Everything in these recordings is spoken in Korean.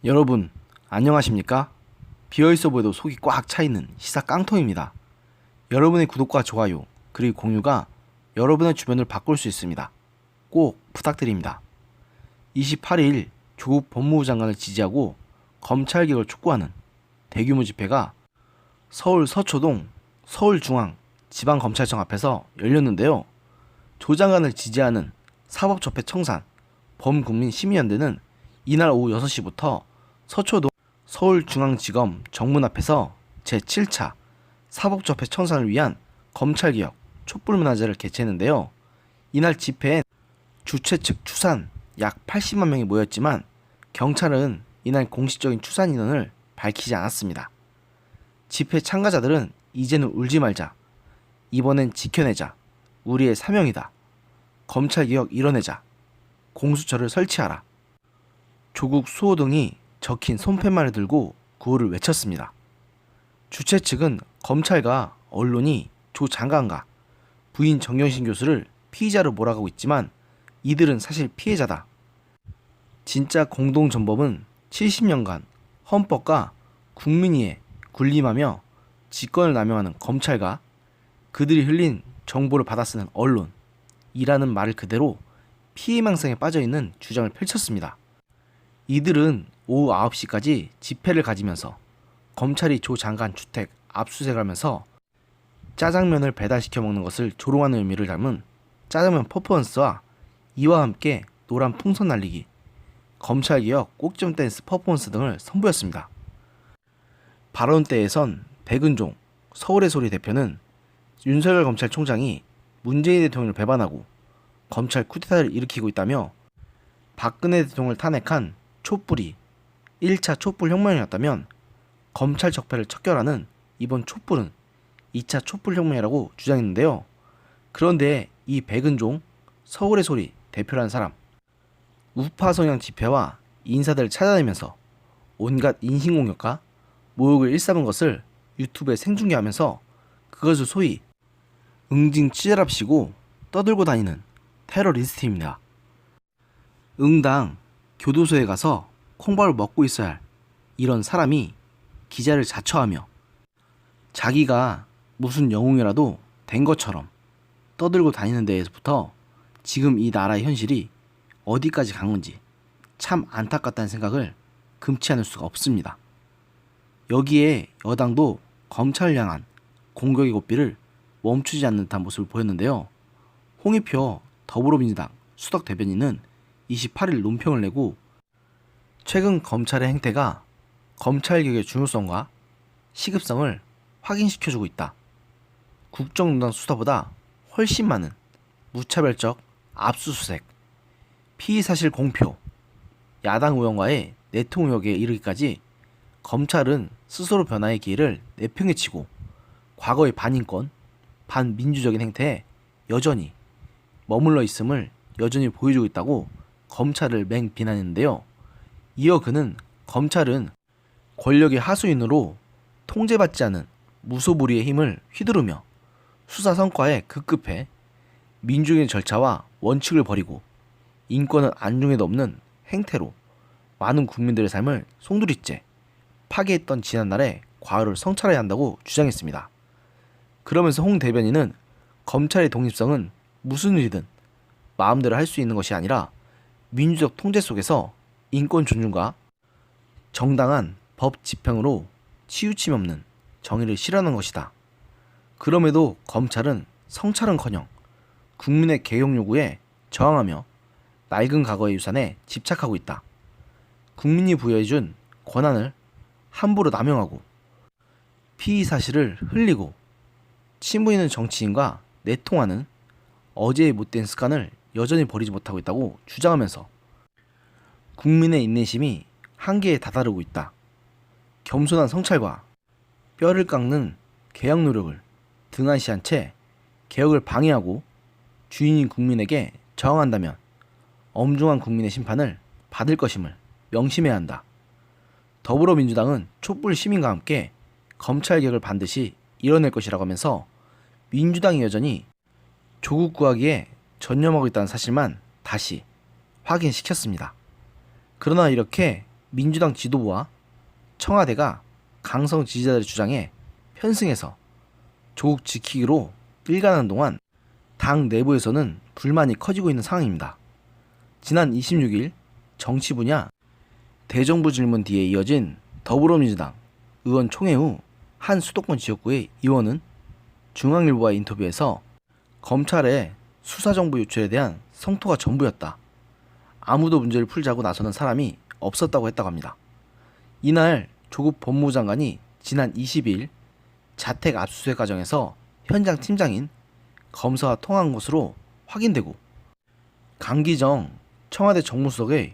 여러분 안녕하십니까? 비어있어 보여도 속이 꽉 차있는 시사 깡통입니다. 여러분의 구독과 좋아요 그리고 공유가 여러분의 주변을 바꿀 수 있습니다. 꼭 부탁드립니다. 28일 조국 법무부 장관을 지지하고 검찰개혁을 촉구하는 대규모 집회가 서울 서초동 서울중앙지방검찰청 앞에서 열렸는데요. 조 장관을 지지하는 사법조폐 청산 범국민시민연대는 이날 오후 6시부터 서초동 서울중앙지검 정문 앞에서 제7차 사법조폐 청산을 위한 검찰개혁 촛불문화제를 개최했는데요. 이날 집회엔 주최 측 추산 약 80만 명이 모였지만 경찰은 이날 공식적인 추산 인원을 밝히지 않았습니다. 집회 참가자들은 이제는 울지 말자, 이번엔 지켜내자, 우리의 사명이다, 검찰개혁 이뤄내자, 공수처를 설치하라, 조국 수호 등이 적힌 손팻말을 들고 구호를 외쳤습니다. 주최 측은 검찰과 언론이 조 장관과 부인 정경심 교수를 피의자로 몰아가고 있지만 이들은 사실 피해자다. 진짜 공동전범은 70년간 헌법과 국민위에 군림하며 직권을 남용하는 검찰과 그들이 흘린 정보를 받아 쓰는 언론이라는 말을 그대로 피해망상에 빠져있는 주장을 펼쳤습니다. 이들은 오후 9시까지 집회를 가지면서 검찰이 조 장관 주택 압수수색하면서 짜장면을 배달시켜 먹는 것을 조롱하는 의미를 담은 짜장면 퍼포먼스와 이와 함께 노란 풍선 날리기, 검찰개혁 꼭지점 댄스 퍼포먼스 등을 선보였습니다. 발언대에선 백은종 서울의 소리 대표는 윤석열 검찰총장이 문재인 대통령을 배반하고 검찰 쿠데타를 일으키고 있다며 박근혜 대통령을 탄핵한 촛불이 1차 촛불혁명이었다면 검찰 적폐를 척결하는 이번 촛불은 2차 촛불혁명이라고 주장했는데요. 그런데 이 백은종 서울의 소리 대표라는 사람, 우파 성향 집회와 인사들을 찾아내면서 온갖 인신공격과 모욕을 일삼은 것을 유튜브에 생중계하면서 그것을 소위 응징치열합시고 떠들고 다니는 테러리스트입니다. 응당 교도소에 가서 콩밥을 먹고 있어야 할 이런 사람이 기자를 자처하며 자기가 무슨 영웅이라도 된 것처럼 떠들고 다니는 데에서부터 지금 이 나라의 현실이 어디까지 간 건지 참 안타깝다는 생각을 금치 않을 수가 없습니다. 여기에 여당도 검찰을 향한 공격의 고삐를 멈추지 않는 듯한 모습을 보였는데요. 홍익표 더불어민주당 수석 대변인은 28일 논평을 내고 최근 검찰의 행태가 검찰개혁의 중요성과 시급성을 확인시켜주고 있다. 국정농단 수사보다 훨씬 많은 무차별적 압수수색, 피의사실 공표, 야당 의원과의 내통 의혹에 이르기까지 검찰은 스스로 변화의 기회를 내팽개치고 과거의 반인권, 반민주적인 행태에 여전히 머물러 있음을 여전히 보여주고 있다고 검찰을 맹비난했는데요. 이어 그는 검찰은 권력의 하수인으로 통제받지 않은 무소불위의 힘을 휘두르며 수사 성과에 급급해 민주적인 절차와 원칙을 버리고 인권은 안중에도 없는 행태로 많은 국민들의 삶을 송두리째 파괴했던 지난날의 과오를 성찰해야 한다고 주장했습니다. 그러면서 홍 대변인은 검찰의 독립성은 무슨 일이든 마음대로 할 수 있는 것이 아니라 민주적 통제 속에서 인권 존중과 정당한 법 집행으로 치우침 없는 정의를 실현하는 것이다. 그럼에도 검찰은 성찰은커녕 국민의 개혁 요구에 저항하며 낡은 과거의 유산에 집착하고 있다. 국민이 부여해준 권한을 함부로 남용하고 피의 사실을 흘리고 친분 있는 정치인과 내통하는 어제의 못된 습관을 여전히 버리지 못하고 있다고 주장하면서 국민의 인내심이 한계에 다다르고 있다. 겸손한 성찰과 뼈를 깎는 개혁 노력을 등한시한 채 개혁을 방해하고 주인인 국민에게 저항한다면 엄중한 국민의 심판을 받을 것임을 명심해야 한다. 더불어민주당은 촛불 시민과 함께 검찰개혁을 반드시 이뤄낼 것이라고 하면서 민주당이 여전히 조국 구하기에 전념하고 있다는 사실만 다시 확인시켰습니다. 그러나 이렇게 민주당 지도부와 청와대가 강성 지지자들의 주장에 편승해서 조국 지키기로 일관하는 동안 당 내부에서는 불만이 커지고 있는 상황입니다. 지난 26일 정치 분야 대정부 질문 뒤에 이어진 더불어민주당 의원 총회 후 한 수도권 지역구의 의원은 중앙일보와의 인터뷰에서 검찰의 수사정보 유출에 대한 성토가 전부였다. 아무도 문제를 풀자고 나서는 사람이 없었다고 했다고 합니다. 이날 조국 법무부 장관이 지난 20일 자택 압수수색 과정에서 현장 팀장인 검사와 통화한 것으로 확인되고, 강기정 청와대 정무수석의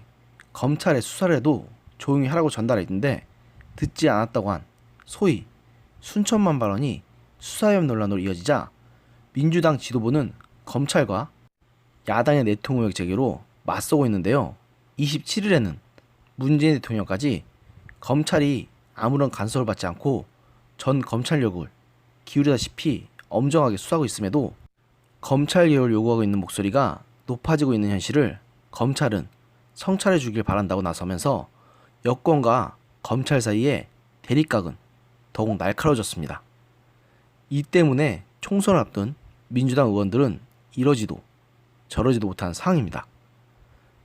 검찰의 수사를 해도 조용히 하라고 전달했는데 듣지 않았다고 한 소위 순천만 발언이 수사위원 논란으로 이어지자 민주당 지도부는 검찰과 야당의 내통 의혹 제기로 맞서고 있는데요. 27일에는 문재인 대통령까지 검찰이 아무런 간섭을 받지 않고 전 검찰력을 기울이다시피 엄정하게 수사하고 있음에도 검찰 개혁을 요구하고 있는 목소리가 높아지고 있는 현실을 검찰은 성찰해 주길 바란다고 나서면서 여권과 검찰 사이의 대립각은 더욱 날카로워졌습니다. 이 때문에 총선을 앞둔 민주당 의원들은 이러지도 저러지도 못한 상황입니다.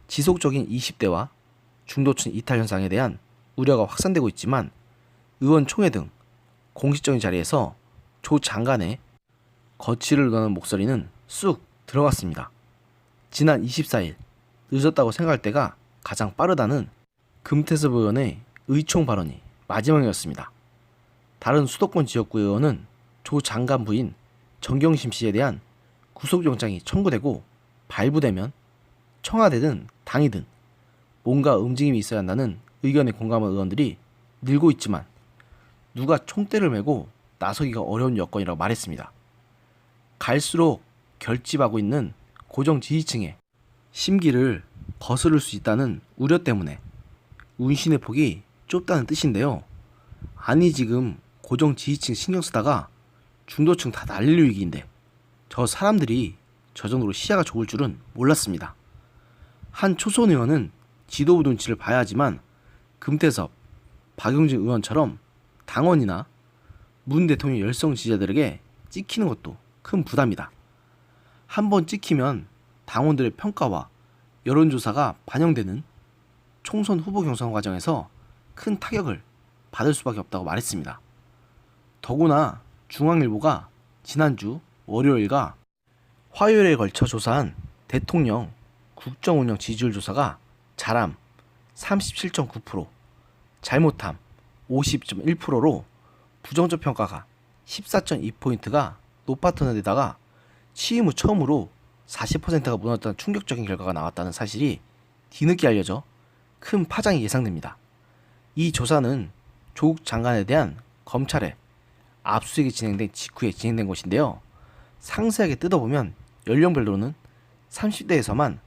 지속적인 20대와 중도층 이탈 현상에 대한 우려가 확산되고 있지만 의원총회 등 공식적인 자리에서 조 장관의 거취를 의논하는 목소리는 쑥 들어갔습니다. 지난 24일 늦었다고 생각할 때가 가장 빠르다는 금태섭 의원의 의총 발언이 마지막이었습니다. 다른 수도권 지역구 의원은 조 장관 부인 정경심 씨에 대한 구속영장이 청구되고 발부되면 청와대든 당이든 뭔가 움직임이 있어야 한다는 의견에 공감한 의원들이 늘고 있지만 누가 총대를 메고 나서기가 어려운 여건이라고 말했습니다. 갈수록 결집하고 있는 고정 지지층의 심기를 거스를 수 있다는 우려 때문에 운신의 폭이 좁다는 뜻인데요. 아니, 지금 고정 지지층 신경 쓰다가 중도층 다 날릴 위기인데 저 사람들이 저 정도로 시야가 좁을 줄은 몰랐습니다. 한 초선 의원은 지도부 눈치를 봐야 하지만 금태섭, 박용진 의원처럼 당원이나 문 대통령 열성 지지자들에게 찍히는 것도 큰 부담이다. 한번 찍히면 당원들의 평가와 여론조사가 반영되는 총선 후보 경선 과정에서 큰 타격을 받을 수밖에 없다고 말했습니다. 더구나 중앙일보가 지난주 월요일과 화요일에 걸쳐 조사한 대통령 국정운영 지지율 조사가 잘함 37.9%, 잘못함 50.1%로 부정적 평가가 14.2포인트가 높았던 데다가 취임 후 처음으로 40%가 무너졌다는 충격적인 결과가 나왔다는 사실이 뒤늦게 알려져 큰 파장이 예상됩니다. 이 조사는 조국 장관에 대한 검찰의 압수수색이 진행된 직후에 진행된 것인데요. 상세하게 뜯어보면 연령별로는 30대에서만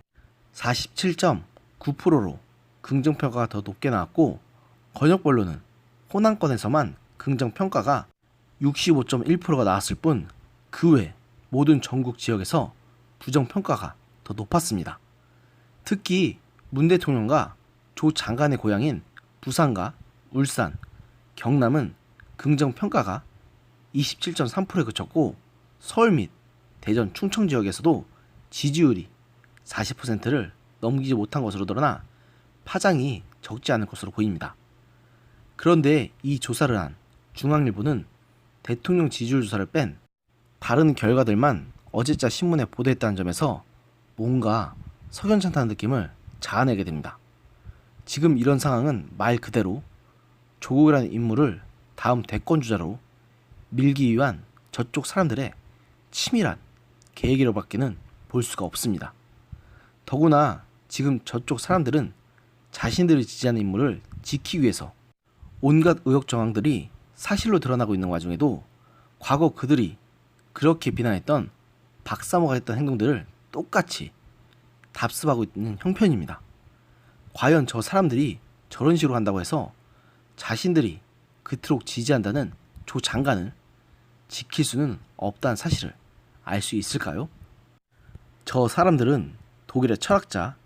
47.9%로 긍정평가가 더 높게 나왔고, 권역별로는 호남권에서만 긍정평가가 65.1%가 나왔을 뿐 그 외 모든 전국 지역에서 부정평가가 더 높았습니다. 특히 문 대통령과 조 장관의 고향인 부산과 울산, 경남은 긍정평가가 27.3%에 그쳤고, 서울 및 대전, 충청 지역에서도 지지율이 40%를 넘기지 못한 것으로 드러나 파장이 적지 않을 것으로 보입니다. 그런데 이 조사를 한 중앙일보는 대통령 지지율 조사를 뺀 다른 결과들만 어제자 신문에 보도했다는 점에서 뭔가 석연찮다는 느낌을 자아내게 됩니다. 지금 이런 상황은 말 그대로 조국이라는 인물을 다음 대권주자로 밀기 위한 저쪽 사람들의 치밀한 계획이라고 밖에는 볼 수가 없습니다. 더구나 지금 저쪽 사람들은 자신들이 지지하는 인물을 지키기 위해서 온갖 의혹 정황들이 사실로 드러나고 있는 와중에도 과거 그들이 그렇게 비난했던 박사모가 했던 행동들을 똑같이 답습하고 있는 형편입니다. 과연 저 사람들이 저런 식으로 한다고 해서 자신들이 그토록 지지한다는 조 장관을 지킬 수는 없다는 사실을 알 수 있을까요? 저 사람들은 독일의 철학자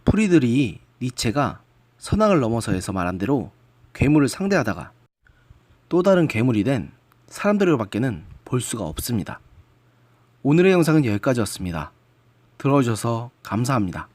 프리드리히 니체가 선악을 넘어서에서 말한 대로 괴물을 상대하다가 또 다른 괴물이 된 사람들을 밖에는 볼 수가 없습니다. 오늘의 영상은 여기까지였습니다. 들어주셔서 감사합니다.